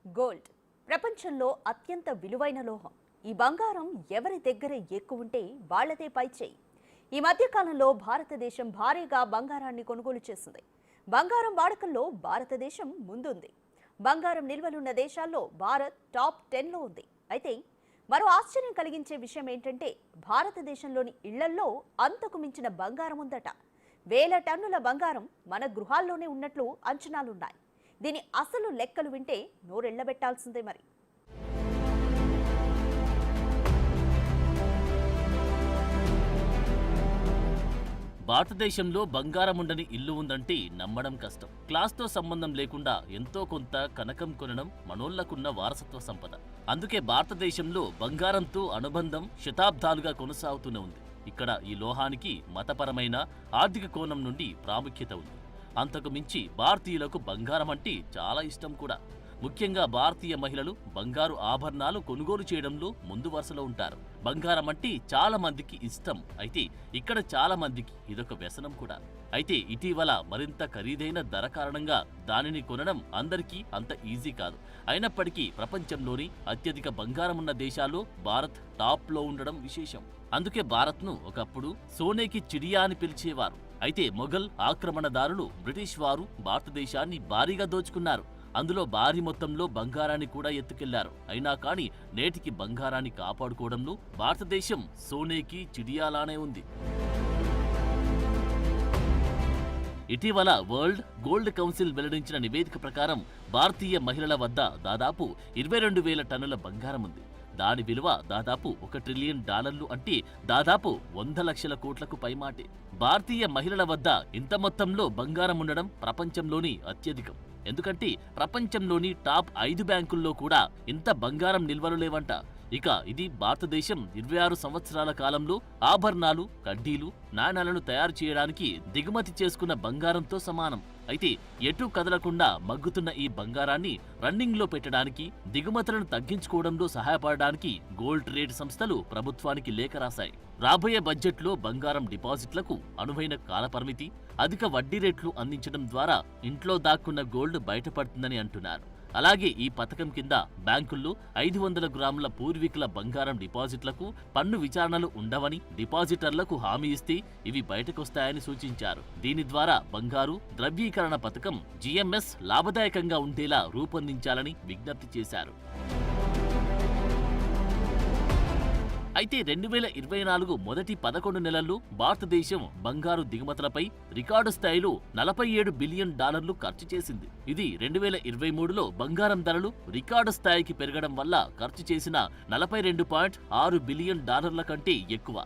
Gold ప్రపంచంలో అత్యంత విలువైన లోహం. ఈ బంగారం ఎవరి దగ్గర ఎక్కువ ఉంటే వాళ్లదే పైచేయి. ఈ మధ్య కాలంలో భారతదేశం భారీగా బంగారాన్ని కొనుగోలు చేసింది. బంగారం వాడకంలో భారతదేశం ముందుంది. బంగారం నిల్వలున్న దేశాల్లో భారత్ టాప్ 10లో ఉంది. అయితే మరో ఆశ్చర్యం కలిగించే విషయం ఏంటంటే భారతదేశంలోని ఇళ్లల్లో అంతకు మించిన బంగారం ఉందట. వేల టన్నుల బంగారం మన గృహాల్లోనే ఉన్నట్లు అంచనాలున్నాయి. దీని అసలు లెక్కలు వింటే నోరెళ్లబెట్టాల్సిందే. మరి భారతదేశంలో బంగారం ఉండని ఇల్లు ఉందంటే నమ్మడం కష్టం. క్లాస్తో సంబంధం లేకుండా ఎంతో కొంత కనకం కొనడం మనోళ్లకున్న వారసత్వ సంపద. అందుకే భారతదేశంలో బంగారంతో అనుబంధం శతాబ్దాలుగా కొనసాగుతూనే ఉంది. ఇక్కడ ఈ లోహానికి మతపరమైన ఆర్థిక కోణం నుండి ప్రాముఖ్యత ఉంది. అంతకు మించి భారతీయులకు బంగారం అంటే చాలా ఇష్టం కూడా. ముఖ్యంగా భారతీయ మహిళలు బంగారు ఆభరణాలు కొనుగోలు చేయడంలో ముందు వరుసలో ఉంటారు. బంగారం అంటే చాలా మందికి ఇష్టం. అయితే ఇక్కడ చాలా మందికి ఇదొక వ్యసనం కూడా. అయితే ఇటీవల మరింత ఖరీదైన ధర కారణంగా దానిని కొనడం అందరికీ అంత ఈజీ కాదు. అయినప్పటికీ ప్రపంచంలోని అత్యధిక బంగారం ఉన్న దేశాల్లో భారత్ టాప్ లో ఉండడం విశేషం. అందుకే భారత్ను ఒకప్పుడు సోనేకి చిడియా అని పిలిచేవారు. అయితే మొఘల్ ఆక్రమణదారులు బ్రిటిష్ వారు భారతదేశాన్ని భారీగా దోచుకున్నారు. అందులో భారీ మొత్తంలో బంగారాన్ని కూడా ఎత్తుకెళ్లారు. అయినా కానీ నేటికి బంగారాన్ని కాపాడుకోవడంలో భారతదేశం సోనేకి చిడియాలానే ఉంది. ఇటీవల వరల్డ్ గోల్డ్ కౌన్సిల్ వెల్లడించిన నివేదిక ప్రకారం భారతీయ మహిళల వద్ద దాదాపు 22,000 టన్నుల బంగారం ఉంది. దాని విలువ దాదాపు $1 ట్రిలియన్, అంటే దాదాపు 100 లక్షల కోట్లకు పైమాటే. భారతీయ మహిళల వద్ద ఇంత మొత్తంలో బంగారం ఉండడం ప్రపంచంలోని అత్యధికం. ఎందుకంటే ప్రపంచంలోని టాప్ 5 బ్యాంకుల్లో కూడా ఇంత బంగారం నిల్వలు లేవంట. ఇక ఇది భారతదేశం 26 సంవత్సరాల కాలంలో ఆభరణాలు, కడ్డీలు, నాణాలను తయారు చేయడానికి దిగుమతి చేసుకున్న బంగారంతో సమానం. అయితే ఎటు కదలకుండా మగ్గుతున్న ఈ బంగారాన్ని రన్నింగ్ లో పెట్టడానికి, దిగుమతులను తగ్గించుకోవడంలో సహాయపడడానికి గోల్డ్ ట్రేడ్ సంస్థలు ప్రభుత్వానికి లేఖ రాశాయి. రాబోయే బడ్జెట్లో బంగారం డిపాజిట్లకు అనువైన కాలపరిమితి, అధిక వడ్డీ రేట్లు అందించడం ద్వారా ఇంట్లో దాక్కున్న గోల్డ్ బయటపడుతుందని అంటున్నారు. అలాగే ఈ పథకం కింద బ్యాంకుల్లో 500 గ్రాముల పూర్వీకుల బంగారం డిపాజిట్లకు పన్ను విచారణలు ఉండవని డిపాజిటర్లకు హామీ ఇస్తే ఇవి బయటకొస్తాయని సూచించారు. దీని ద్వారా బంగారు ద్రవ్యీకరణ పథకం GMS లాభదాయకంగా ఉండేలా రూపొందించాలని విజ్ఞప్తి చేశారు. అయితే 2024 మొదటి 11 నెలల్లో భారతదేశం బంగారు దిగుమతులపై రికార్డు స్థాయిలో $47 బిలియన్ ఖర్చు చేసింది. ఇది 2023లో బంగారం ధరలు రికార్డు స్థాయికి పెరగడం వల్ల ఖర్చు చేసిన $42.6 బిలియన్ కంటే ఎక్కువ.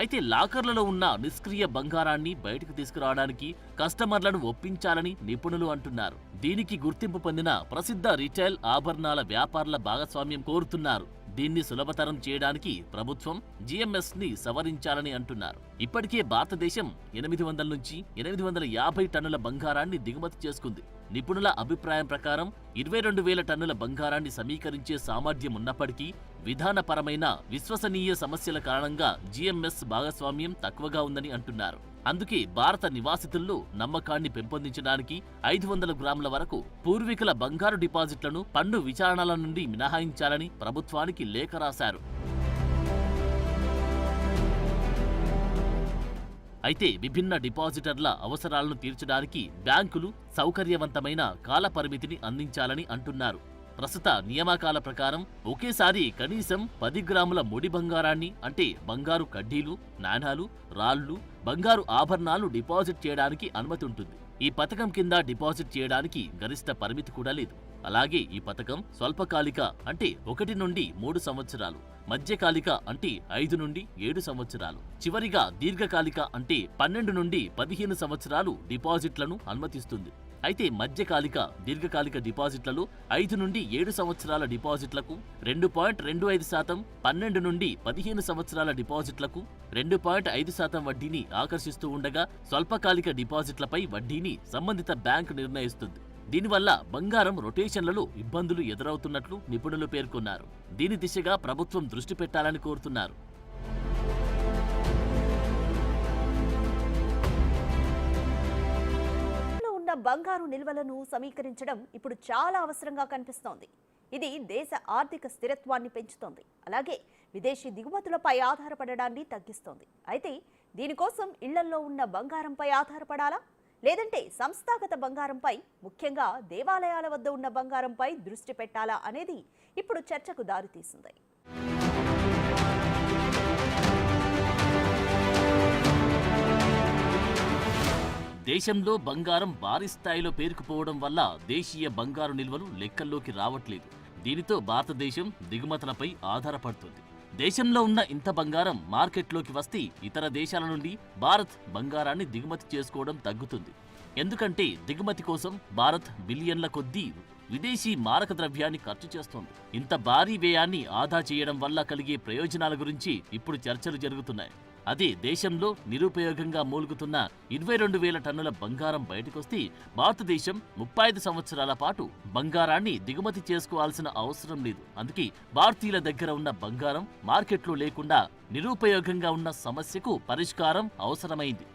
అయితే లాకర్లలో ఉన్న నిష్క్రియ బంగారాన్ని బయటకు తీసుకురావడానికి కస్టమర్లను ఒప్పించాలని నిపుణులు అంటున్నారు. దీనికి గుర్తింపు పొందిన ప్రసిద్ధ రిటైల్ ఆభరణాల వ్యాపారుల భాగస్వామ్యం కోరుతున్నారు. దీన్ని సులభతరం చేయడానికి ప్రభుత్వం GMS ని సవరించాలని అంటున్నారు. ఇప్పటికే భారతదేశం 800 నుంచి 850 టన్నుల బంగారాన్ని దిగుమతి చేసుకుంది. నిపుణుల అభిప్రాయం ప్రకారం 22,000 టన్నుల బంగారాన్ని సమీకరించే సామర్థ్యం ఉన్నప్పటికీ విధానపరమైన విశ్వసనీయ సమస్యల కారణంగా GMS భాగస్వామ్యం తక్కువగా ఉందని అంటున్నారు. అందుకే భారత నివాసితుల్లో నమ్మకాన్ని పెంపొందించడానికి 500 గ్రాముల వరకు పూర్వీకుల బంగారు డిపాజిట్లను పన్ను విచారణల నుండి మినహాయించాలని ప్రభుత్వానికి లేఖ రాశారు. అయితే విభిన్న డిపాజిటర్ల అవసరాలను తీర్చడానికి బ్యాంకులు సౌకర్యవంతమైన కాల పరిమితిని అందించాలని అంటున్నారు. ప్రస్తుత నియామకాల ప్రకారం ఒకేసారి కనీసం 10 గ్రాముల ముడి బంగారాన్ని, అంటే బంగారు కడ్డీలు, నాణాలు, రాళ్లు, బంగారు ఆభరణాలు డిపాజిట్ చేయడానికి అనుమతి ఉంటుంది. ఈ పథకం కింద డిపాజిట్ చేయడానికి గరిష్ట పరిమితి కూడా లేదు. అలాగే ఈ పథకం స్వల్పకాలిక, అంటే 1 నుండి 3 సంవత్సరాలు, మధ్యకాలిక అంటే 5 నుండి 7 సంవత్సరాలు, చివరిగా దీర్ఘకాలిక అంటే 12 నుండి 15 సంవత్సరాలు డిపాజిట్లను అనుమతిస్తుంది. అయితే మధ్యకాలిక, దీర్ఘకాలిక డిపాజిట్లలో 5 నుండి 7 సంవత్సరాల డిపాజిట్లకు 2.25%, 12 నుండి 15 సంవత్సరాల డిపాజిట్లకు 2.5% వడ్డీని ఆకర్షిస్తూ ఉండగా స్వల్పకాలిక డిపాజిట్లపై వడ్డీని సంబంధిత బ్యాంకు నిర్ణయిస్తుంది. దీనివల్ల బంగారం రొటేషన్లలో ఇబ్బందులు ఎదురవుతున్నట్లు నిపుణులు పేర్కొన్నారు. దీని దిశగా ప్రభుత్వం దృష్టి పెట్టాలని కోరుతున్నారు. బంగారు నిల్వలను సమీకరించడం ఇప్పుడు చాలా అవసరంగా కనిపిస్తోంది. ఇది దేశ ఆర్థిక స్థిరత్వాన్ని పెంచుతోంది. అలాగే విదేశీ దిగుమతులపై ఆధారపడడాన్ని తగ్గిస్తోంది. అయితే దీనికోసం ఇళ్లల్లో ఉన్న బంగారంపై ఆధారపడాలా, లేదంటే సంస్థాగత బంగారంపై, ముఖ్యంగా దేవాలయాల వద్ద ఉన్న బంగారంపై దృష్టి పెట్టాలా అనేది ఇప్పుడు చర్చకు దారితీసింది. దేశంలో బంగారం భారీ స్థాయిలో పేరుకుపోవడం వల్ల దేశీయ బంగారు నిల్వలు లెక్కల్లోకి రావట్లేదు. దీనితో భారతదేశం దిగుమతులపై ఆధారపడుతుంది. దేశంలో ఉన్న ఇంత బంగారం మార్కెట్లోకి వస్తే ఇతర దేశాల నుండి భారత్ బంగారాన్ని దిగుమతి చేసుకోవడం తగ్గుతుంది. ఎందుకంటే దిగుమతి కోసం భారత్ బిలియన్ల కొద్దీ విదేశీ మారక ద్రవ్యాన్ని ఖర్చు చేస్తోంది. ఇంత భారీ వ్యయాన్ని ఆదా చేయడం వల్ల కలిగే ప్రయోజనాల గురించి ఇప్పుడు చర్చలు జరుగుతున్నాయి. అదే దేశంలో నిరుపయోగంగా మూలుగుతున్న 22,000 టన్నుల బంగారం బయటకొస్తే భారతదేశం 35 సంవత్సరాల పాటు బంగారాన్ని దిగుమతి చేసుకోవాల్సిన అవసరం లేదు. అందుకే భారతీయుల దగ్గర ఉన్న బంగారం మార్కెట్లో లేకుండా నిరుపయోగంగా ఉన్న సమస్యకు పరిష్కారం అవసరమైంది.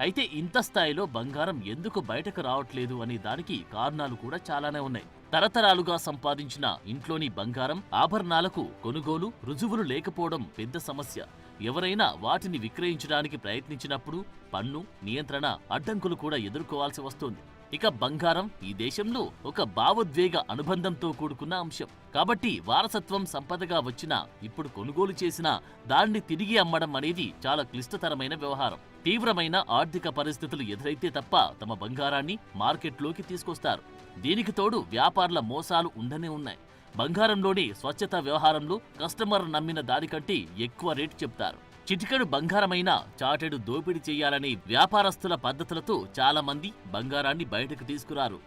అయితే ఇంత స్థాయిలో బంగారం ఎందుకు బయటకు రావట్లేదు అనే దానికి కారణాలు కూడా చాలానే ఉన్నాయి. తరతరాలుగా సంపాదించిన ఇంట్లోని బంగారం ఆభరణాలకు కొనుగోలు రుజువులు లేకపోవడం పెద్ద సమస్య. ఎవరైనా వాటిని విక్రయించడానికి ప్రయత్నించినప్పుడు పన్ను, నియంత్రణ, అడ్డంకులు కూడా ఎదుర్కోవాల్సి వస్తోంది. ఇక బంగారం ఈ దేశంలో ఒక భావోద్వేగ అనుబంధంతో కూడుకున్న అంశం. కాబట్టి వారసత్వం సంపదగా వచ్చినా ఇప్పుడు కొనుగోలు చేసినా దాన్ని తిరిగి అమ్మడం అనేది చాలా క్లిష్టతరమైన వ్యవహారం. తీవ్రమైన ఆర్థిక పరిస్థితులు ఎదురైతే తప్ప తమ బంగారాన్ని మార్కెట్లోకి తీసుకొస్తారు. దీనికి తోడు వ్యాపారుల మోసాలు ఉండనే ఉన్నాయి. బంగారంలోని స్వచ్ఛత వ్యవహారంలో కస్టమర్ నమ్మిన దానికంటే ఎక్కువ రేటు చెప్తారు. చిటికెడు బంగారమైనా చాటెడు దోపిడీ చేయాలనే వ్యాపారస్తుల పద్ధతులతో చాలా మంది బంగారాన్ని బయటకు తీసుకురారు.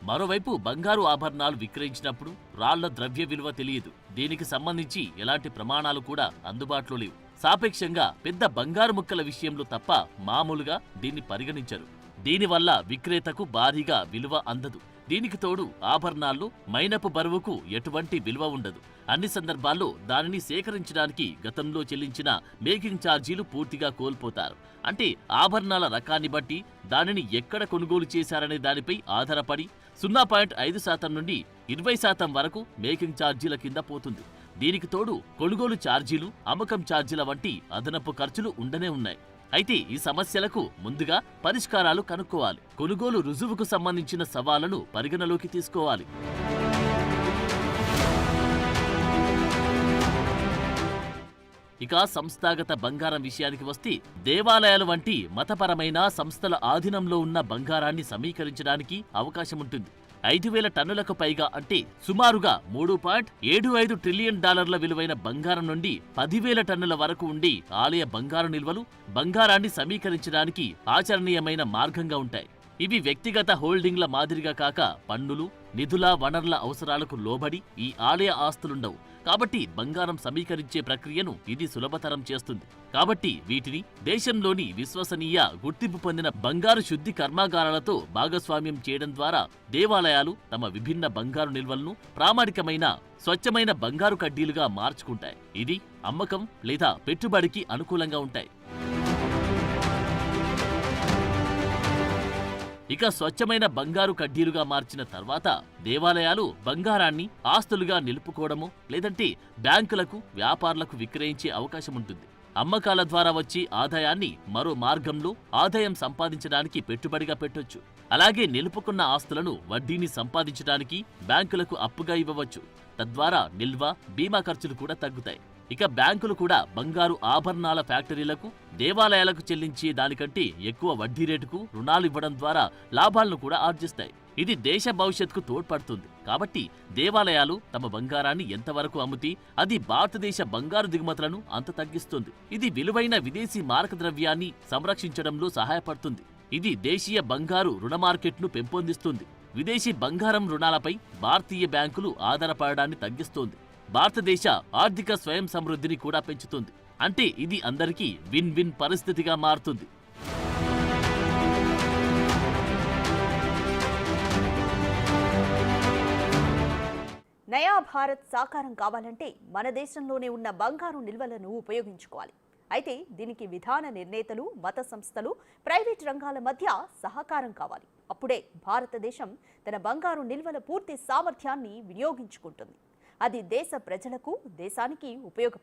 మరోవైపు బంగారు ఆభరణాలు విక్రయించినప్పుడు రాళ్ల ద్రవ్య విలువ తెలియదు. దీనికి సంబంధించి ఎలాంటి ప్రమాణాలు కూడా అందుబాటులో లేవు. సాపేక్షంగా పెద్ద బంగారు ముక్కల విషయంలో తప్ప మామూలుగా దీన్ని పరిగణించరు. దీనివల్ల విక్రేతకు భారీగా విలువ అందదు. దీనికి తోడు ఆభరణాల్లో మైనపు బరువుకు ఎటువంటి విలువ ఉండదు. అన్ని సందర్భాల్లో దానిని సేకరించడానికి గతంలో చెల్లించిన మేకింగ్ ఛార్జీలు పూర్తిగా కోల్పోతారు. అంటే ఆభరణాల రకాన్ని బట్టి దానిని ఎక్కడ కొనుగోలు చేశారనే దానిపై ఆధారపడి 0.5% నుండి 20% వరకు మేకింగ్ ఛార్జీల కింద పోతుంది. దీనికి తోడు కొనుగోలు ఛార్జీలు, అమ్మకం ఛార్జీల వంటి అదనపు ఖర్చులు ఉండనే ఉన్నాయి. అయితే ఈ సమస్యలకు ముందుగా పరిష్కారాలు కనుక్కోవాలి. కొనుగోలు రుజువుకు సంబంధించిన సవాళ్లను పరిగణలోకి తీసుకోవాలి. ఇక సంస్థాగత బంగారం విషయానికి వస్తే దేవాలయాలు వంటి మతపరమైన సంస్థల ఆధీనంలో ఉన్న బంగారాన్ని సమీకరించడానికి అవకాశముంటుంది. 5,000 టన్నులకు పైగా అంటే సుమారుగా $3.75 ట్రిలియన్ విలువైన బంగారం నుండి 10,000 టన్నుల వరకు ఉండి ఆలయ బంగారు నిల్వలు బంగారాన్ని సమీకరించడానికి ఆచరణీయమైన మార్గంగా ఉంటాయి. ఇవి వ్యక్తిగత హోల్డింగ్ల మాదిరిగా కాక పన్నులు, నిధుల, వనరుల అవసరాలకు లోబడి ఈ ఆలయ ఆస్తులుండవు. కాబట్టి బంగారం సమీకరించే ప్రక్రియను ఇది సులభతరం చేస్తుంది. కాబట్టి వీటిని దేశంలోని విశ్వసనీయ గుర్తింపు పొందిన బంగారు శుద్ధి కర్మాగారాలతో భాగస్వామ్యం చేయడం ద్వారా దేవాలయాలు తమ విభిన్న బంగారు నిల్వలను ప్రామాణికమైన స్వచ్ఛమైన బంగారు కడ్డీలుగా మార్చుకుంటాయి. ఇది అమ్మకం లేదా పెట్టుబడికి అనుకూలంగా ఉంటాయి. ఇక స్వచ్ఛమైన బంగారు కడ్డీలుగా మార్చిన తర్వాత దేవాలయాలు బంగారాన్ని ఆస్తులుగా నిలుపుకోవడమో లేదంటే బ్యాంకులకు, వ్యాపారులకు విక్రయించే అవకాశం ఉంటుంది. అమ్మకాల ద్వారా వచ్చే ఆదాయాన్ని మరో మార్గంలో ఆదాయం సంపాదించడానికి పెట్టుబడిగా పెట్టొచ్చు. అలాగే నిలుపుకున్న ఆస్తులను వడ్డీని సంపాదించడానికి బ్యాంకులకు అప్పుగా ఇవ్వవచ్చు. తద్వారా నిల్వ, బీమా ఖర్చులు కూడా తగ్గుతాయి. ఇక బ్యాంకులు కూడా బంగారు ఆభరణాల ఫ్యాక్టరీలకు, దేవాలయాలకు చెల్లించే దానికంటే ఎక్కువ వడ్డీ రేటుకు రుణాలు ఇవ్వడం ద్వారా లాభాలను కూడా ఆర్జిస్తాయి. ఇది దేశ భవిష్యత్తుకు తోడ్పడుతుంది. కాబట్టి దేవాలయాలు తమ బంగారాన్ని ఎంతవరకు అమ్మితే అది భారతదేశ బంగారు దిగుమతులను అంత తగ్గిస్తుంది. ఇది విలువైన విదేశీ మారక ద్రవ్యాన్ని సంరక్షించడంలో సహాయపడుతుంది. ఇది దేశీయ బంగారు రుణ మార్కెట్ను పెంపొందిస్తుంది. విదేశీ బంగారం రుణాలపై భారతీయ బ్యాంకులు ఆధారపడడాన్ని తగ్గిస్తోంది. భారతదేశ ఆర్థిక స్వయం సమృద్ధిని కూడా పెంచుతుంది. అంటే ఇది అందరికీ విన్ విన్ పరిస్థితిగా మారుతుంది. నయా భారత్ సాకారం కావాలంటే మన దేశంలోనే ఉన్న బంగారు నిల్వలను ఉపయోగించుకోవాలి. అయితే దీనికి విధాన నిర్ణేతలు, మత సంస్థలు, ప్రైవేట్ రంగాల మధ్య సహకారం కావాలి. అప్పుడే భారతదేశం తన బంగారు నిల్వల పూర్తి సామర్థ్యాన్ని వినియోగించుకుంటుంది. అది దేశ ప్రజలకు, దేశానికి ఉపయోగపడుతుంది.